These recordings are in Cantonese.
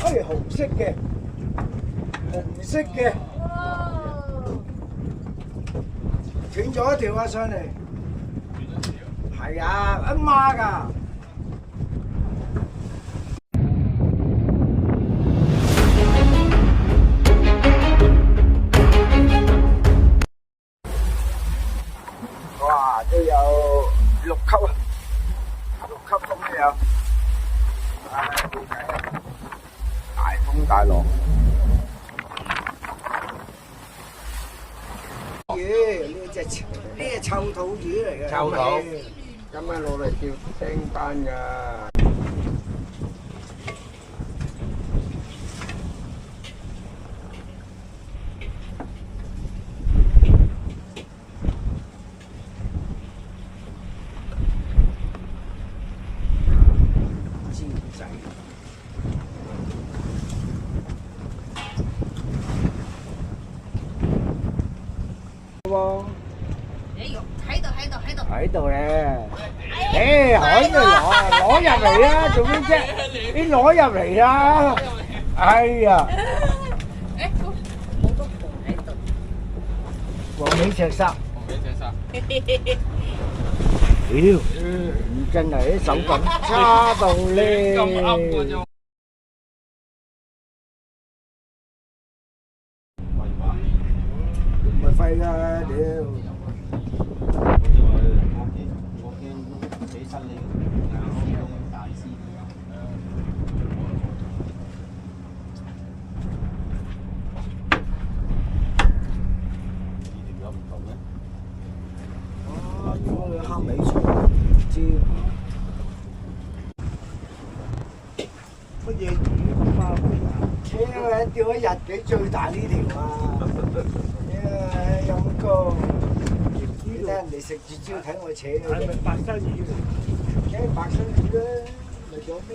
哎，紅色嘅，紅色嘅，斷咗一條啊上嚟。係啊，一孖㗎。哇，都有6級啊，6級風都有。唉，冇計啊，大風大浪。魚呢隻臭肚魚嚟嘅。臭肚，今晚攞嚟叫叮班㗎。煎仔。喎。喺度咧，海都攞入嚟啦，做咩啫？你攞入嚟啦！哎呀，好多蒲喺度，黃尾赤沙，屌，真係啲手感差到咧，咪廢啦，屌！黑尾蟲唔知乜嘢魚花尾啊？釣一日幾最大呢條啊！陰公，你睇人哋食住蕉睇我扯佢。係咪白身魚嚟？梗係白身魚啦，咪咗咩？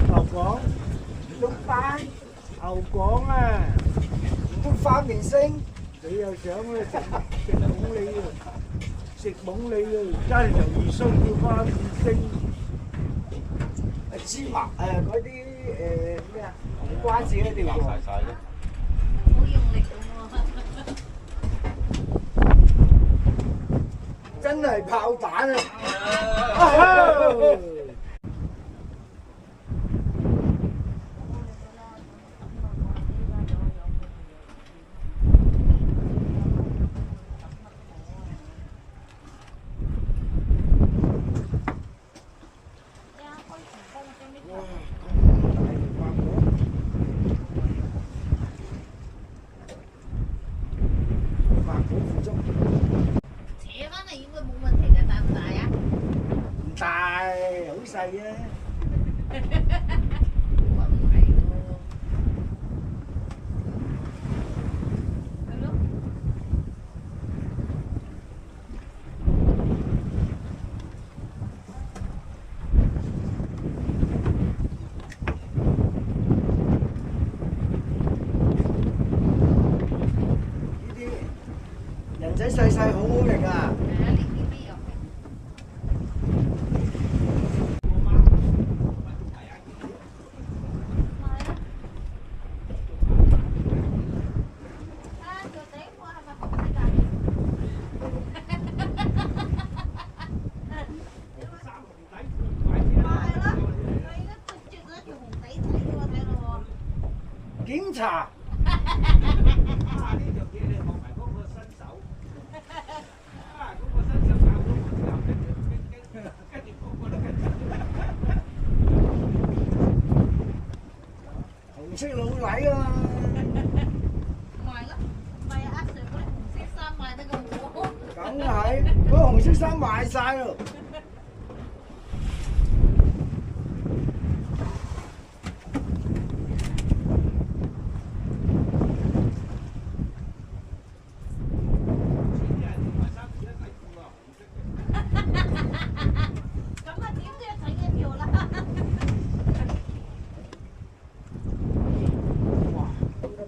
牛廣，中班，牛廣啊！唔通花面星？你又想去食懵你啊？食懵你啊！真係由二須叫花面星。芝麻嗰啲咩啊？紅瓜子嗰條喎。好用力咁喎！真係炮彈啊！大，好細啫。呢啲人仔細細好好食啊！檢查。紅色老禮啊！賣咯，唔係啊，阿 Sir 嗰啲紅色衫賣得咁好。梗係，嗰紅色衫賣晒咯。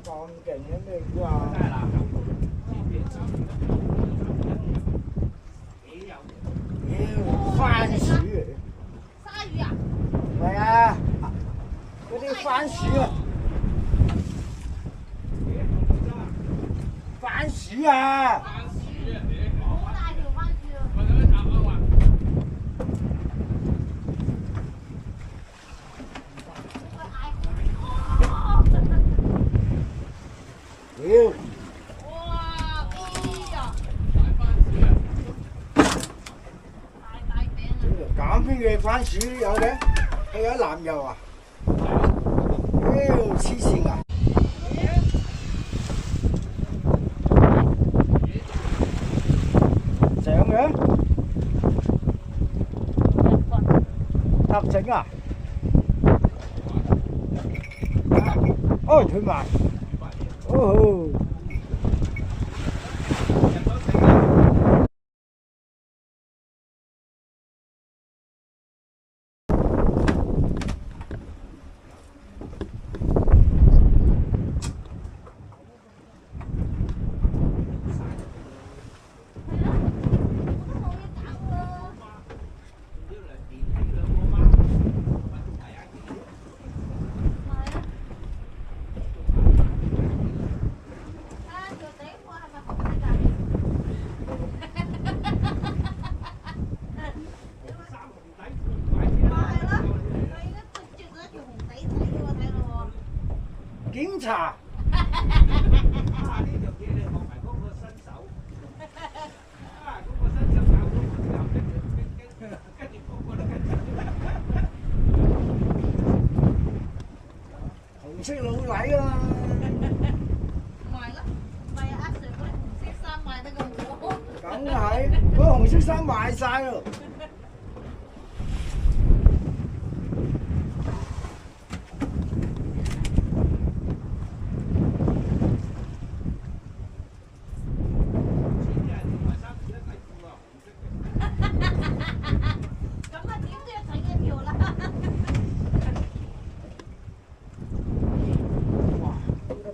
咁勁嘅咩魚啊？番薯嚟。鯊魚啊？係啊，嗰啲番薯啊！番薯啊！好大條番薯啊！屌！哇！邊呀？大餅啊！咁邊嘅番薯有嘅？佢有南油啊！屌，黐線啊！上嘅？搭整啊！哦，退埋。哦。檢查。呢條嘢你學埋嗰個新手，嗰個新手教咗我之後，跟住個個都跟紅色老禮啊嘛！賣啦，賣阿 Sir 嗰啲紅色衫賣得咁好。梗係，嗰個紅色衫賣晒咯。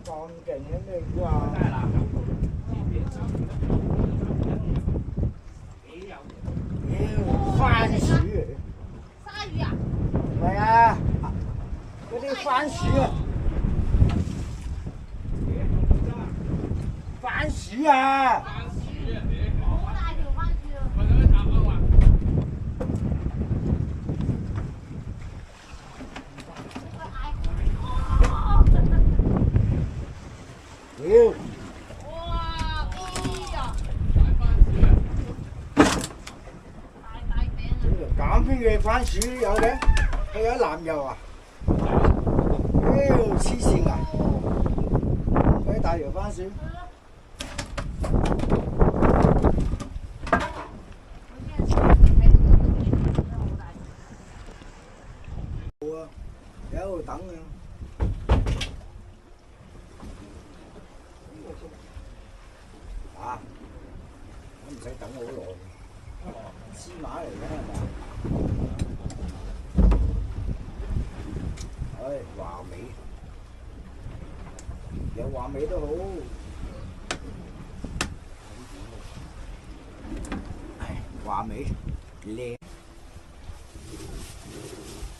咁勁嘅咩估啊？番薯嚟嘅。鯊魚啊？唔係啊，嗰啲番薯啊。番薯啊！好大條番薯啊！屌！哇！邊呀？大餅啊！咁邊嘅番薯有嘅？佢有南油啊！屌，黐線啊！嗰啲大條番薯。好啊，你喺度等啊！啊！我唔使等好耐，芝麻嚟嘅係嘛？唉，華美，有華美都好。唉，華美靚，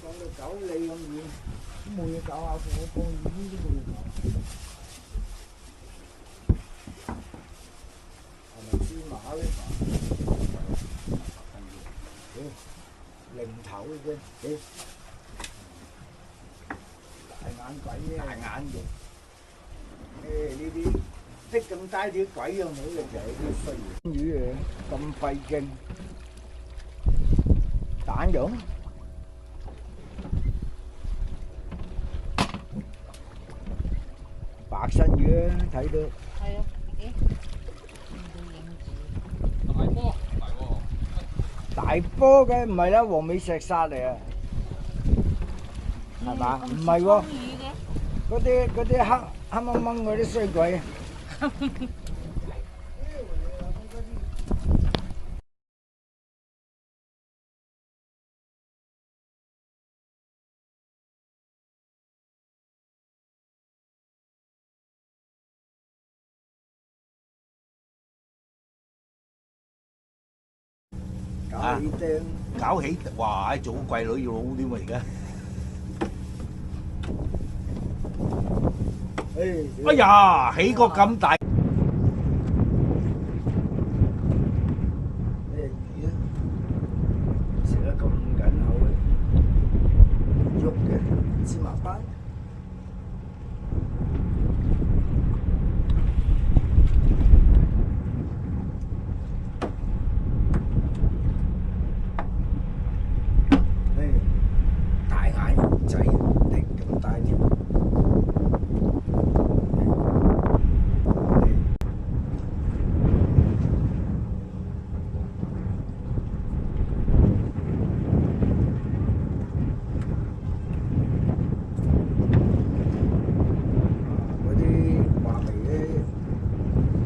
講到九里咁遠，都冇嘢搞下，我放魚都冇嘢搞。芝麻咧，零頭嘅啫，大眼鬼咧，大眼肉，呢啲即咁低啲鬼樣好嘅就係啲衰魚啊，咁費勁，蛋蓉，白身魚啊，睇到。係啊，幾？大波嘅唔係啦，黃尾石沙嚟啊，係嘛？唔係喎，嗰啲黑掹掹嗰啲衰鬼啊！搞起釘，搞起，哇！做貴女要老添喎而家。哎呀，起個咁大。咩魚啊？食得咁緊口嘅，喐嘅芝麻斑。大眼魚仔，頂咁大條。嗰啲話眉咧，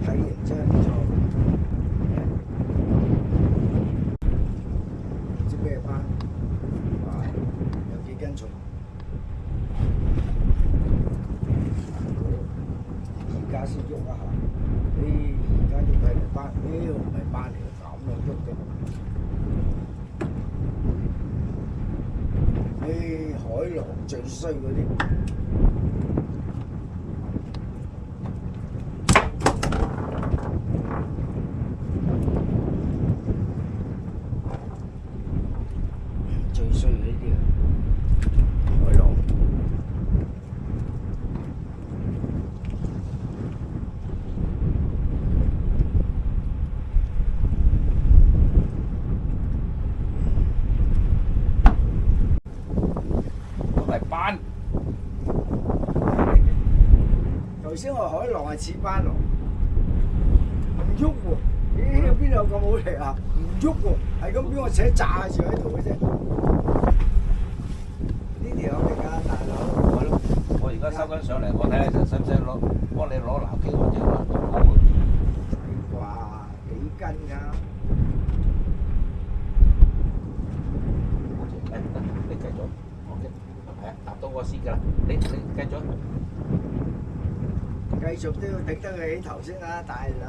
體型真係唔錯。唔知咩斑？哇！有幾斤重？而家先喐一下，而家喐係咪斑？唔係斑嚟嘅，咁樣喐嘅。海狼最衰嗰啲。最衰呢啲啊，海狼。都係斑。頭先話海狼係似斑狼，唔喐喎。邊度有咁好力啊？唔喐喎，係咁俾我扯炸住喺度嘅啫。呢條有力㗎，大佬。係咯，我而家收緊上嚟，我睇下就使唔使幫你攞撈機或者攞刀好啊？哇，幾斤㗎？你繼續，OK，係啊，搭到我先㗎啦，你繼續。繼續都要頂得佢起頭先啦，大佬。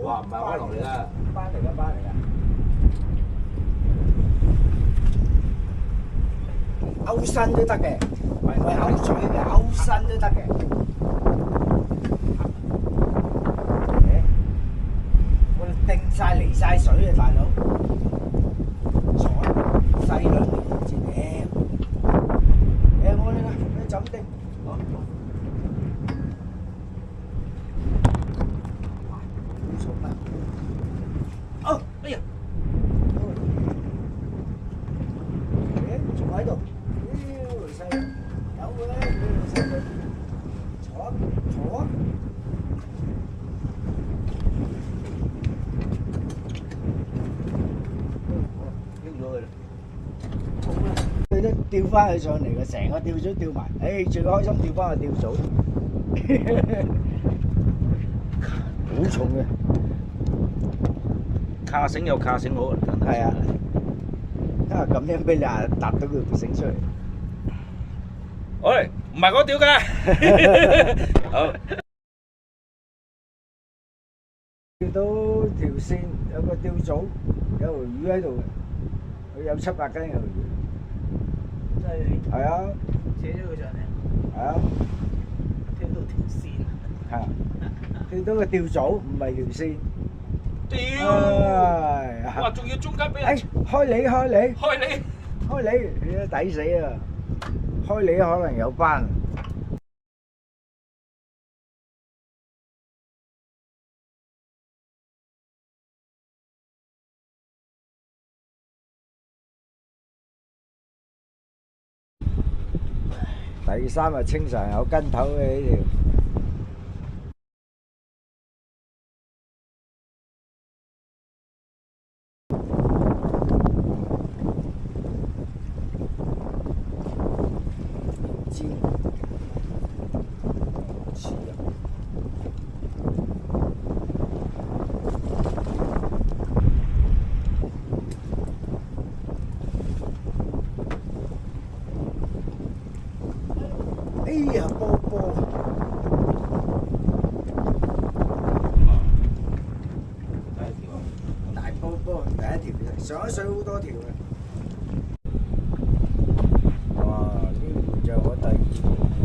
哇，唔係海狼嚟㗎，斑嚟㗎，斑嚟㗎。勾身都得嘅，唔係勾嘴嘅，勾身都得嘅。我哋定晒離晒水啊，大佬！坐細兩年先我哋啦，你怎定？哦，哎呀！仲喺度，細佬，有嘅咧，細佬，坐啊！拎咗佢啦。佢都吊翻佢上嚟嘅，成個吊組吊埋，最開心吊翻個吊組，好重嘅。卡繩有卡繩好，係啊，咁樣俾你搭到佢條繩出嚟。喂，唔係我吊㗎。好。吊到條線有個吊組，有條魚喺度嘅，佢有700斤嘅條魚。真係？係啊。扯咗佢上嚟。係啊。吊到條線。係啊。吊到個吊組，唔係條線。屌！哇，仲要中間俾人開你，開你，你都抵死啊！開你可能有班。第三日清晨有跟頭嘅呢條。哎呀，波波！大波波第一條啫，上咗水好多條嘅。哇！呢條就我第二條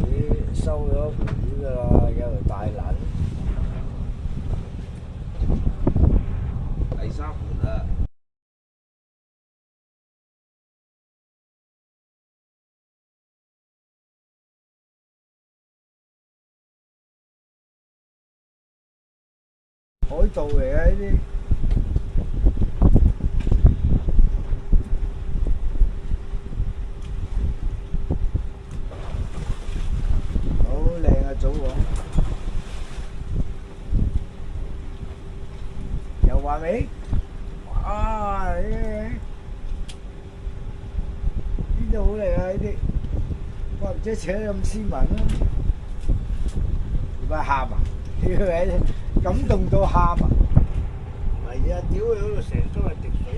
魚，收咗條魚㗎啦，有條大撚。第三盤啦。海盜嚟啊！呢啲好靚啊！早喎，又話未？哇！呢度好靚啊！呢啲，怪唔知扯得咁斯文啦。點解喊啊？屌你！感動到喊啊！唔係啊，屌佢嗰度成缸係滴水。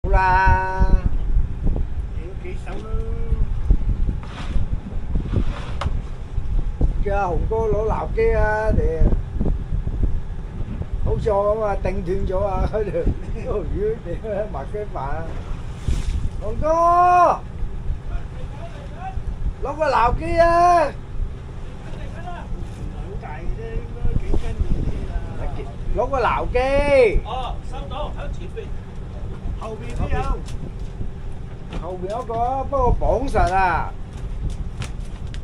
好啦，屌幾手啦！叫阿雄哥攞鬧機啊！你好似我咁啊，頂斷咗啊！嗰條魚點麥雞飯啊！雄哥攞個鬧機啊！好大啫，應該幾斤嘢啦。攞個鬧機。哦，收到喺前邊。後邊都有。後邊有一個，不過綁實啊！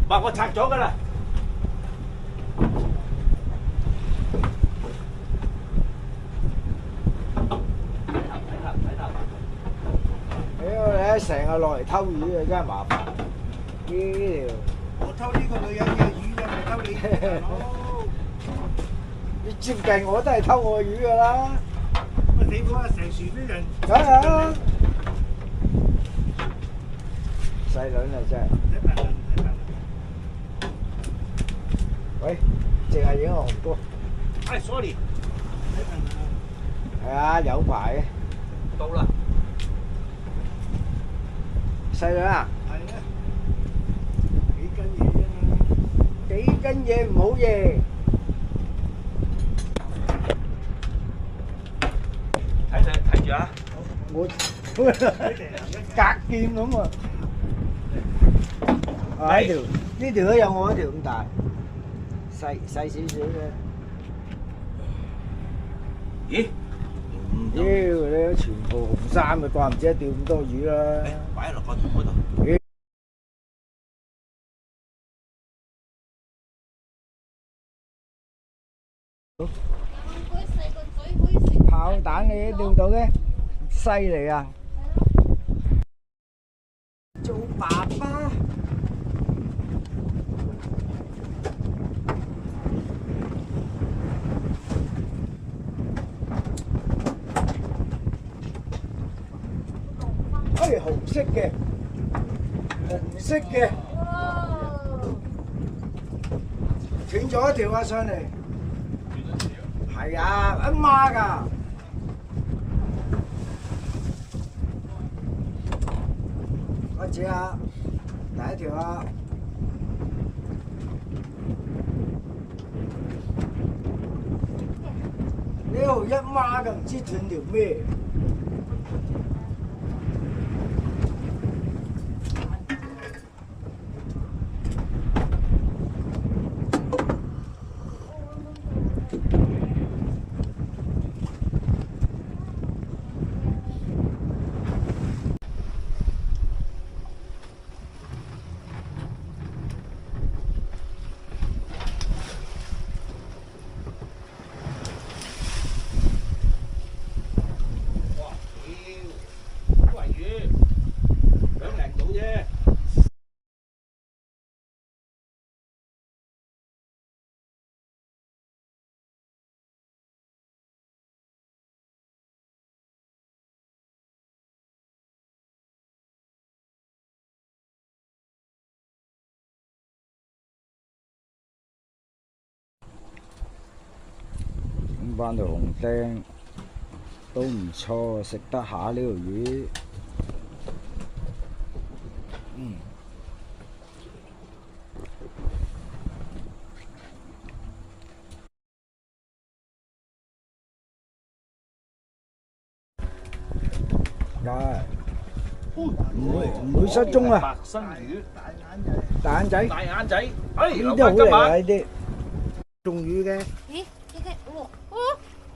唔係我拆咗㗎啦。你成日落嚟偷魚啊，真係麻煩。呢條我偷呢個女人嘅魚，又唔係偷你嘅大佬。你接近我都係偷我魚㗎啦。乜你估啊？成船啲人。梗係啦。細卵啊真係。睇白啦，睇白啦。喂，淨係影個紅哥。哎，sorry。睇白啦。係啊，有排嘅。到啦。細佬啊，係啊，幾斤嘢啫嘛，幾斤嘢唔好嘢，睇住啊！我隔劍咁啊！啊呢條都有我一條咁大，細少少嘅。咦？妖你全部紅衫嘅，怪唔知釣咁多魚啦！擺落個桶嗰度。炮彈你都釣到嘅，犀利啊！做爸爸。係紅色嘅，紅色嘅，斷咗一條啊上嚟，係啊，一孖㗎，開始啊，第一條啊，呢條魚一孖嘅，唔知斷條咩。班條紅釘都唔錯，食得下呢條魚。唔會失蹤啊！白身魚，大眼仔，大眼仔，哎，呢留啲好嚟啊！翻今晚。呢啲中魚嘅。咦？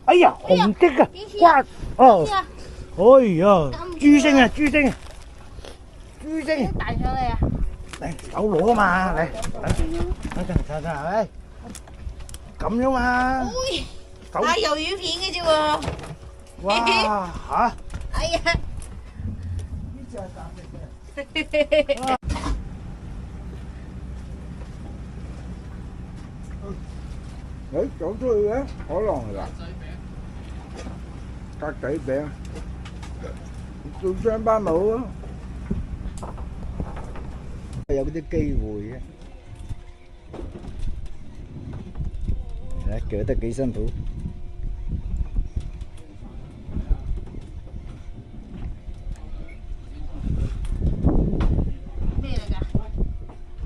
哎呀，紅的啊！刮哦！哎呀，豬星啊，豬星，豬星，彈上嚟啊！嚟手攞啊嘛，嚟，等，係咁樣嘛。手打魷魚片嘅啫喎。哇嚇！哎呀！誒走出去嘅，可能係㗎。格仔餅，做雙班冇啊，有啲機會嘅。睇鋸得幾辛苦。咩嚟㗎？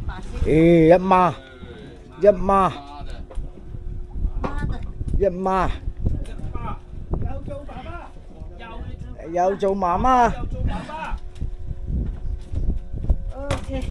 白色。誒一孖，一孖，媽的！一孖。又做媽媽。OK。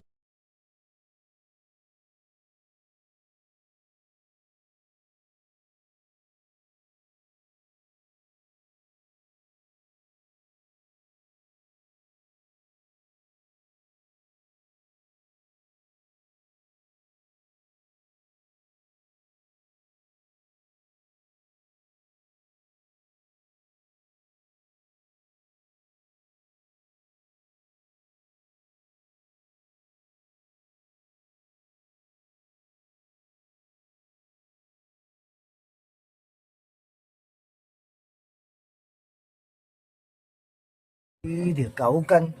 呢條9斤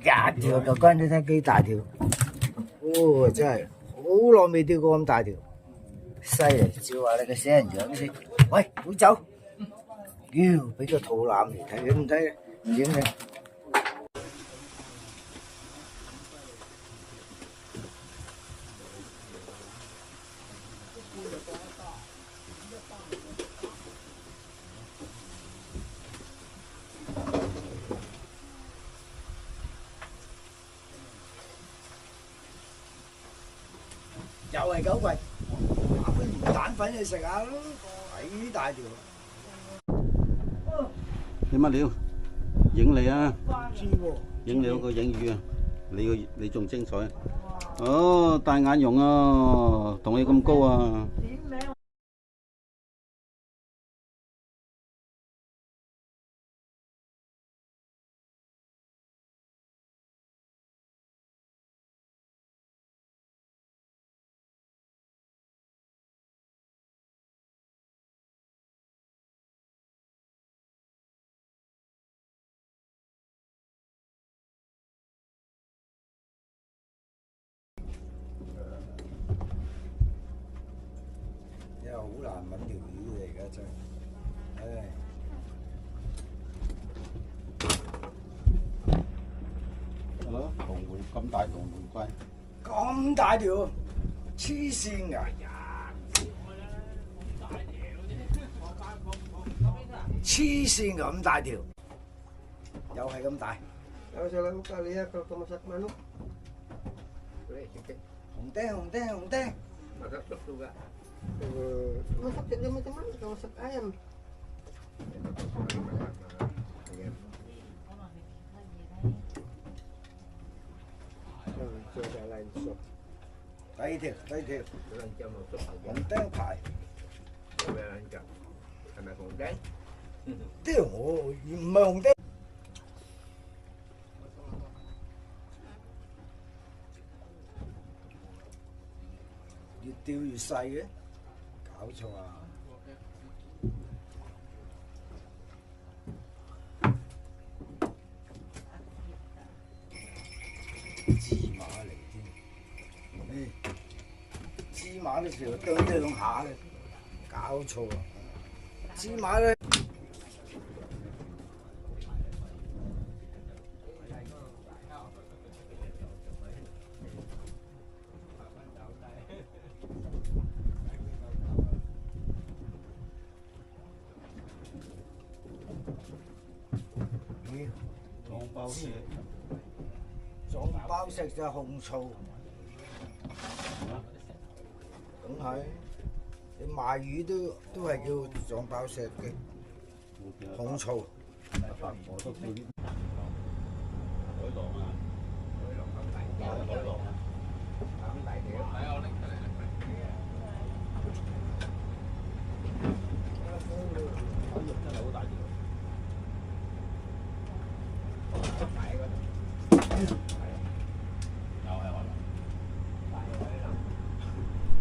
，10條9斤，你睇幾大條？哦，真係好耐未釣過咁大條，犀利！照下你個死人樣先。喂，唔好走！妖，俾個肚腩嚟睇，你唔睇？影你。又係9貴，打杯魚蛋粉你食下咯，幾大條。你乜料？影你啊！知喎，影你嗰個影魚啊！你仲精彩。哦，大眼蓉啊，同你咁高啊！真係好難揾條魚嚟㗎真係，唉。係咯，銅回咁大銅回龜。咁大條，黐線㗎！線咁大條，又係咁大。Kalau saya lakukan lihat kalau kau masak manuk, boleh sikit. 紅釘紅釘紅釘， Masak sup juga. Masak jadi macam mana kalau masak ayam? Coba lain sup. 低條低條， Lancar masuk 紅釘排。 Coba lancar. Karena kemudian 屌我唔係紅釘。越釣越細嘅，搞錯啊！芝麻嚟添，芝麻呢條啄兩下嘅，搞錯啊！芝麻咧。裝包石，撞包石就紅醋，梗係你賣魚都係叫撞包石嘅紅醋。我都叫啲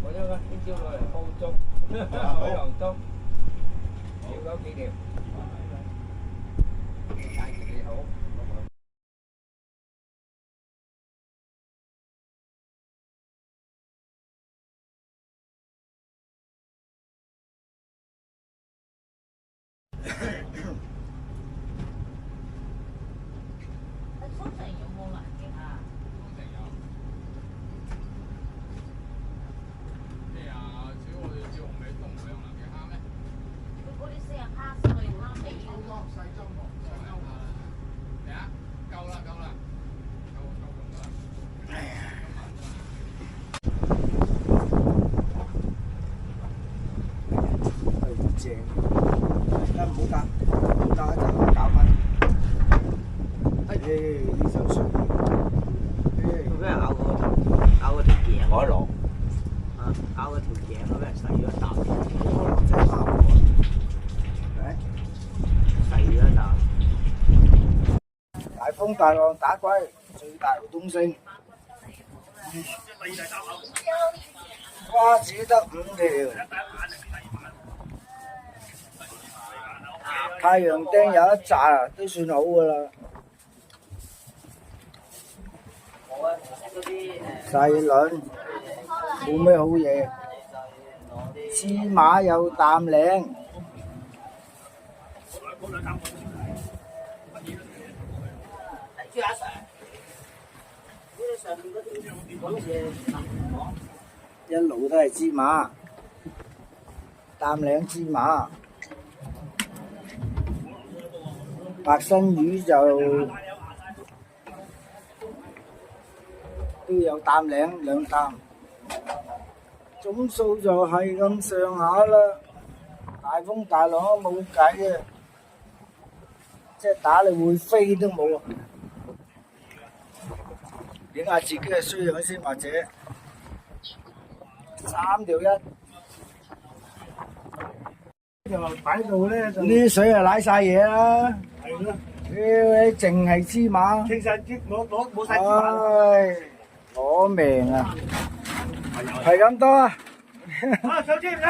我將呢招攞嚟煲粥，海洋粥，要嗰幾條，帶住幾好。通常有冇南極啊？嗰啲先係蝦上去蝦尾嗰個。正，而家唔好打，唔打就搞翻。呢就水。俾人咬個條頸，海螺，咬個條頸，俾人洗咗一啖，真係啱喎。洗咗一啖。大風大浪打龜，最大勞東升。瓜子得5條。太陽釘有一紮都算好噶啦。細輪冇咩好嘢，芝麻有啖領，一路都係芝麻，啖領芝麻。白身魚就都有啖領2啖，總數就係咁上下啦。大風大浪都冇計嘅，即係打你會飛都冇啊！影下自己嘅衰樣先，或者3條1。就擺到咧就呢啲水啊瀨晒嘢啦。係咯，你淨係芝麻，傾晒啲攞冇晒芝麻。唉，攞命啊！係咁多啊！啊，上車唔該。